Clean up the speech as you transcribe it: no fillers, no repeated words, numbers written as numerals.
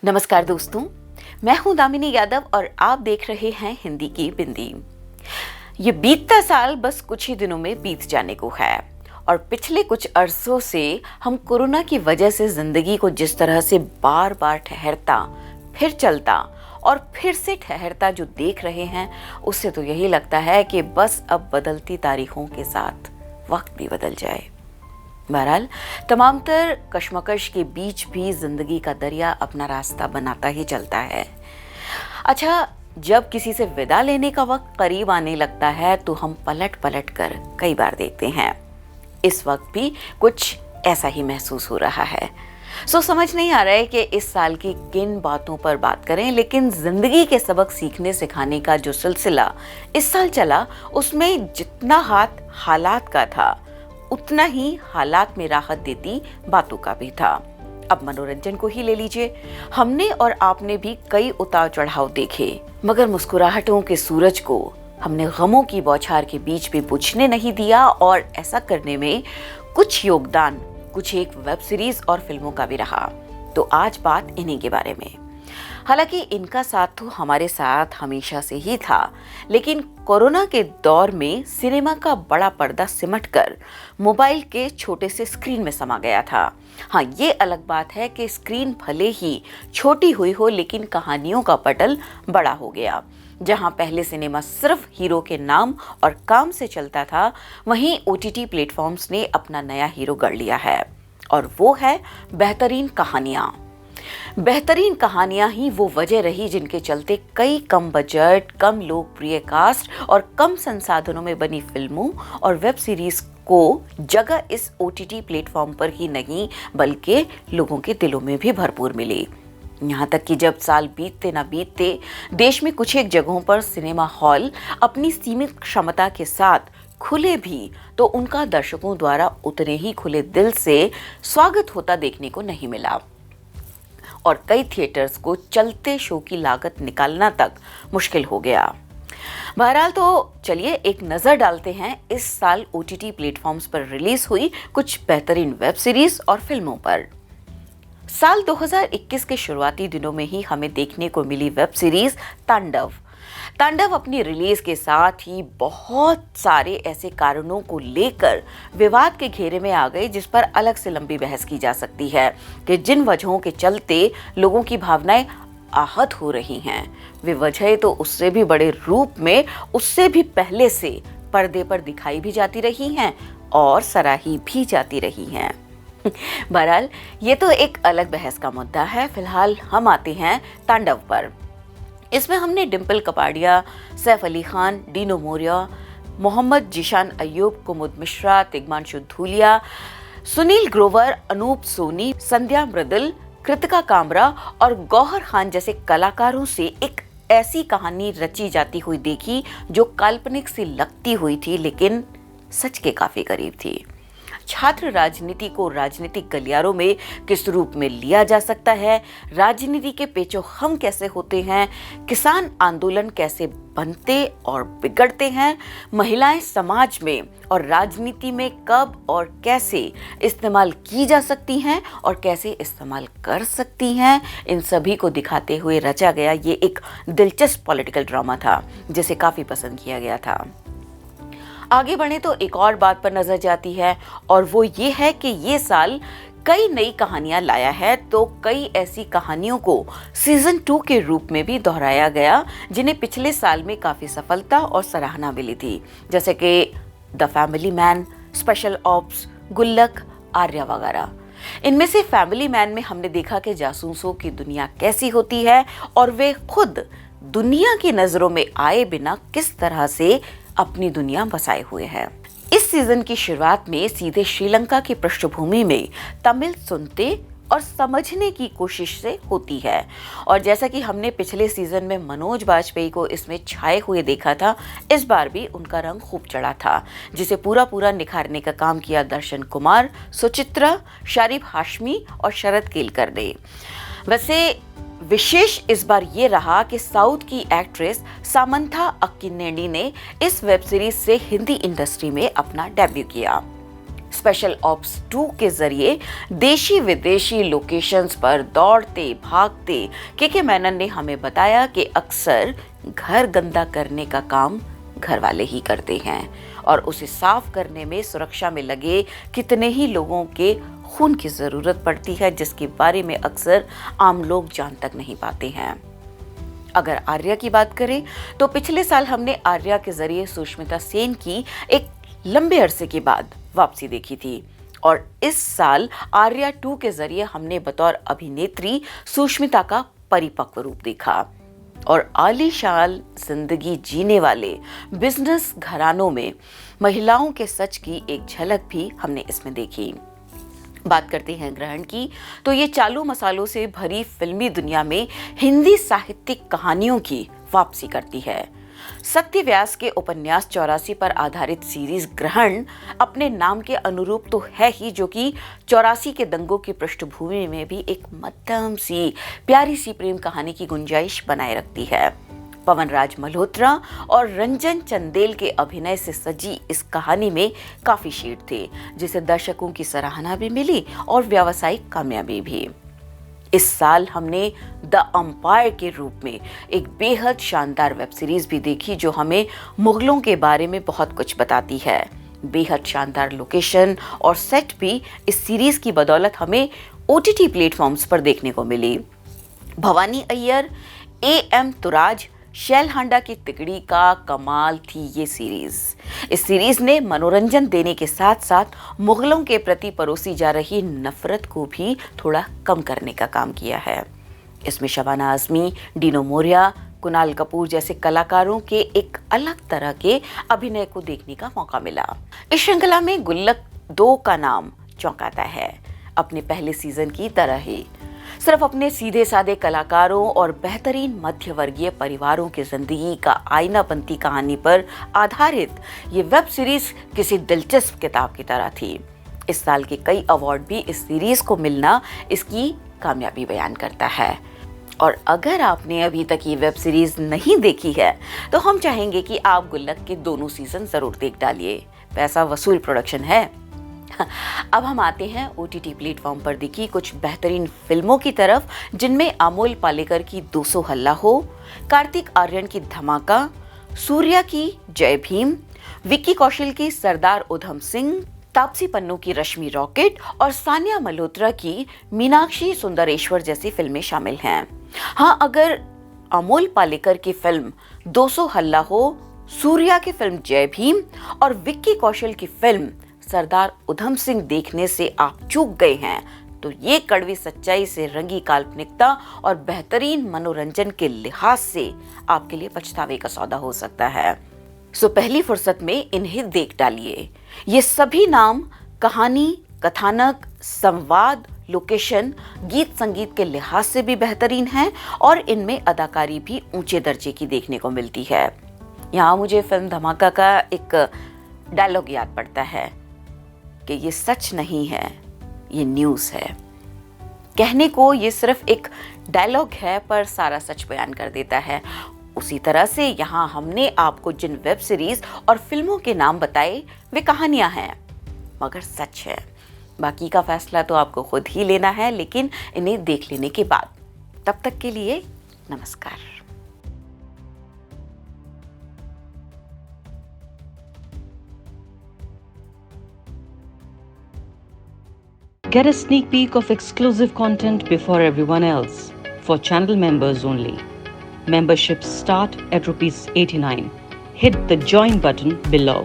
नमस्कार दोस्तों, मैं हूं दामिनी यादव और आप देख रहे हैं हिंदी की बिंदी। ये बीतता साल बस कुछ ही दिनों में बीत जाने को है और पिछले कुछ अरसों से हम कोरोना की वजह से जिंदगी को जिस तरह से बार बार ठहरता, फिर चलता और फिर से ठहरता जो देख रहे हैं, उससे तो यही लगता है कि बस अब बदलती तारीखों के साथ वक्त भी बदल जाए। बहरहाल तमाम तर कश्मकश के बीच भी जिंदगी का दरिया अपना रास्ता बनाता ही चलता है। अच्छा, जब किसी से विदा लेने का वक्त करीब आने लगता है तो हम पलट पलट कर कई बार देखते हैं। इस वक्त भी कुछ ऐसा ही महसूस हो रहा है। समझ नहीं आ रहा है कि इस साल की किन बातों पर बात करें, लेकिन जिंदगी के सबक सीखने सिखाने का जो सिलसिला इस साल चला, उसमें जितना हाथ हालात का था उतना ही हालात में राहत देती बातों का भी था। अब मनोरंजन को ही ले लीजिए, हमने और आपने भी कई उतार चढ़ाव देखे, मगर मुस्कुराहटों के सूरज को हमने गमों की बौछार के बीच भी बुझने नहीं दिया और ऐसा करने में कुछ योगदान कुछ एक वेब सीरीज और फिल्मों का भी रहा। तो आज बात इन्हीं के बारे में। हालांकि इनका साथ तो हमारे साथ हमेशा से ही था, लेकिन कोरोना के दौर में सिनेमा का बड़ा पर्दा सिमटकर मोबाइल के छोटे से स्क्रीन में समा गया था। हाँ, ये अलग बात है कि स्क्रीन भले ही छोटी हुई हो, लेकिन कहानियों का पटल बड़ा हो गया। जहां पहले सिनेमा सिर्फ हीरो के नाम और काम से चलता था, वहीं OTT प्लेटफॉर्म्स ने अपना नया हीरो गढ़ लिया है और वो है बेहतरीन कहानियां। बेहतरीन कहानियां ही वो वजह रही जिनके चलते कई कम बजट, कम लोकप्रिय कास्ट और कम संसाधनों में बनी फिल्मों और वेब सीरीज को जगह इस OTT प्लेटफॉर्म पर ही नहीं बल्कि लोगों के दिलों में भी भरपूर मिली। यहाँ तक कि जब साल बीतते ना बीतते देश में कुछ एक जगहों पर सिनेमा हॉल अपनी सीमित क्षमता के साथ खुले भी, तो उनका दर्शकों द्वारा उतने ही खुले दिल से स्वागत होता देखने को नहीं मिला और कई थिएटर्स को चलते शो की लागत निकालना तक मुश्किल हो गया। बहरहाल तो चलिए एक नजर डालते हैं इस साल OTT प्लेटफॉर्म्स पर रिलीज हुई कुछ बेहतरीन वेब सीरीज और फिल्मों पर। साल 2021 के शुरुआती दिनों में ही हमें देखने को मिली वेब सीरीज तांडव अपनी रिलीज के साथ ही बहुत सारे ऐसे कारणों को लेकर विवाद के घेरे में आ गई, जिस पर अलग से लंबी बहस की जा सकती है कि जिन वजहों के चलते लोगों की भावनाएं आहत हो रही हैं, वे वजह तो उससे भी बड़े रूप में उससे भी पहले से पर्दे पर दिखाई भी जाती रही हैं और सराही भी जाती रही हैं। बहरहाल ये तो एक अलग बहस का मुद्दा है। फिलहाल हम आते हैं तांडव पर। इसमें हमने डिम्पल कपाड़िया, सैफ अली खान, डीनो मोरिया, मोहम्मद जीशान अय्यूब, कुमुद मिश्रा, तिग्मांशु धूलिया, सुनील ग्रोवर, अनूप सोनी, संध्या मृदुल, कृतिका कामरा और गौहर खान जैसे कलाकारों से एक ऐसी कहानी रची जाती हुई देखी जो काल्पनिक सी लगती हुई थी, लेकिन सच के काफी करीब थी। छात्र राजनीति को राजनीतिक गलियारों में किस रूप में लिया जा सकता है, राजनीति के पेचोखम कैसे होते हैं, किसान आंदोलन कैसे बनते और बिगड़ते हैं, महिलाएं समाज में और राजनीति में कब और कैसे इस्तेमाल की जा सकती हैं और कैसे इस्तेमाल कर सकती हैं, इन सभी को दिखाते हुए रचा गया ये एक दिलचस्प पॉलिटिकल ड्रामा था जिसे काफी पसंद किया गया था। आगे बढ़े तो एक और बात पर नजर जाती है और वो ये है कि ये साल कई नई कहानियां लाया है, तो कई ऐसी कहानियों को सीजन 2 के रूप में भी दोहराया गया जिन्हें पिछले साल में काफी सफलता और सराहना मिली थी, जैसे कि the family man, special ops, गुल्लक, आर्या वगैरह। इनमें से फैमिली मैन में हमने देखा कि जासूसों की दुनिया कैसी होती है और वे खुद दुनिया की नजरों में आए बिना किस तरह से अपनी दुनिया बसाए हुए हैं। इस सीजन की शुरुआत में सीधे श्रीलंका की पृष्ठभूमि में तमिल सुनते और समझने की कोशिश से होती है और जैसा कि हमने पिछले सीजन में मनोज बाजपेयी को इसमें छाए हुए देखा था, इस बार भी उनका रंग खूब चढ़ा था, जिसे पूरा निखारने का काम किया दर्शन कुमार, सुचित्रा, शारिब हाशमी और शरद केलकर ने। वैसे विशेष इस बार ये रहा कि साउथ की एक्ट्रेस सामंथा अक्किनेनी ने इस वेब सीरीज से हिंदी इंडस्ट्री में अपना डेब्यू किया। स्पेशल ऑप्स 2 के जरिए देशी विदेशी लोकेशंस पर दौड़ते भागते के मेनन ने हमें बताया कि अक्सर घर गंदा करने का काम घर वाले ही करते हैं और उसे साफ करने में सुरक्षा में लगे कितने ही लोगों के खून की जरूरत पड़ती है, जिसके बारे में अक्सर आम लोग जान तक नहीं पाते हैं। अगर आर्या की बात करें तो पिछले साल हमने आर्या के जरिए सुष्मिता सेन की एक लंबे अरसे के बाद वापसी देखी थी और इस साल आर्या 2 के जरिए हमने बतौर अभिनेत्री सुष्मिता का परिपक्व रूप देखा और आलीशान जिंदगी जीने वाले बिजनेस घरानों में महिलाओं के सच की एक झलक भी हमने इसमें देखी। बात करते हैं ग्रहण की, तो ये चालू मसालों से भरी फिल्मी दुनिया में हिंदी साहित्यिक कहानियों की वापसी करती है। सत्य व्यास के उपन्यास 84 पर आधारित सीरीज ग्रहण अपने नाम के अनुरूप तो है ही, जो कि 84 के दंगों की पृष्ठभूमि में भी एक मध्यम सी प्यारी सी प्रेम कहानी की गुंजाइश बनाए रखती है। पवन राज मल्होत्रा और रंजन चंदेल के अभिनय से सजी इस कहानी में काफी शेड थे, जिसे दर्शकों की सराहना भी मिली और व्यावसायिक कामयाबी भी। इस साल हमने द अंपायर के रूप में एक बेहद शानदार वेब सीरीज भी देखी, जो हमें मुगलों के बारे में बहुत कुछ बताती है। बेहद शानदार लोकेशन और सेट भी इस सीरीज की बदौलत हमें OTT प्लेटफॉर्म्स पर देखने को मिली। भवानी अय्यर, AM तुराज, शैल हांडा की तिकड़ी का कमाल थी ये सीरीज। इस सीरीज ने मनोरंजन देने के साथ साथ मुगलों के प्रति परोसी जा रही नफरत को भी थोड़ा कम करने का काम किया है। इसमें शबाना आजमी, डीनो मोरिया, कुणाल कपूर जैसे कलाकारों के एक अलग तरह के अभिनय को देखने का मौका मिला। इस श्रृंखला में गुल्लक 2 का नाम चौंकाता है, अपने पहले सीजन की तरह ही। सिर्फ अपने सीधे साधे कलाकारों और बेहतरीन मध्य वर्गीय परिवारों की जिंदगी का आईना बनती कहानी पर आधारित ये वेब सीरीज किसी दिलचस्प किताब की तरह थी। इस साल के कई अवार्ड भी इस सीरीज को मिलना इसकी कामयाबी बयान करता है। और अगर आपने अभी तक ये वेब सीरीज नहीं देखी है तो हम चाहेंगे कि आप गुल्लक के दोनों सीजन जरूर देख डालिए। पैसा वसूल प्रोडक्शन है। अब हम आते हैं OTT प्लेटफॉर्म पर देखी कुछ बेहतरीन फिल्मों की तरफ, जिनमें अमोल पालेकर की 200 हल्ला हो, कार्तिक आर्यन की धमाका, सूर्या की जय भीम, विक्की कौशल की सरदार उधम सिंह, तापसी पन्नू की रश्मि रॉकेट और सानिया मल्होत्रा की मीनाक्षी सुंदरेश्वर जैसी फिल्में शामिल हैं। हाँ, अगर अमोल पालेकर की फिल्म 200 हल्ला हो, सूर्या की फिल्म जय भीम और विक्की कौशल की फिल्म सरदार उधम सिंह देखने से आप चूक गए हैं तो ये कड़वी सच्चाई से रंगी काल्पनिकता और बेहतरीन मनोरंजन के लिहाज से आपके लिए पछतावे का सौदा हो सकता है। सो पहली फुर्सत में इन्हें देख डालिए। ये सभी नाम कहानी, कथानक, संवाद, लोकेशन, गीत संगीत के लिहाज से भी बेहतरीन हैं और इनमें अदाकारी भी ऊंचे दर्जे की देखने को मिलती है। यहाँ मुझे फिल्म धमाका का एक डायलॉग याद पड़ता है कि ये सच नहीं है, ये न्यूज़ है। कहने को ये सिर्फ एक डायलॉग है पर सारा सच बयान कर देता है। उसी तरह से यहाँ हमने आपको जिन वेब सीरीज और फिल्मों के नाम बताए वे कहानियां हैं मगर सच है। बाकी का फैसला तो आपको खुद ही लेना है, लेकिन इन्हें देख लेने के बाद। तब तक के लिए नमस्कार। Get a sneak peek of exclusive content before everyone else. For channel members only. Memberships start at ₹89. Hit the join button below.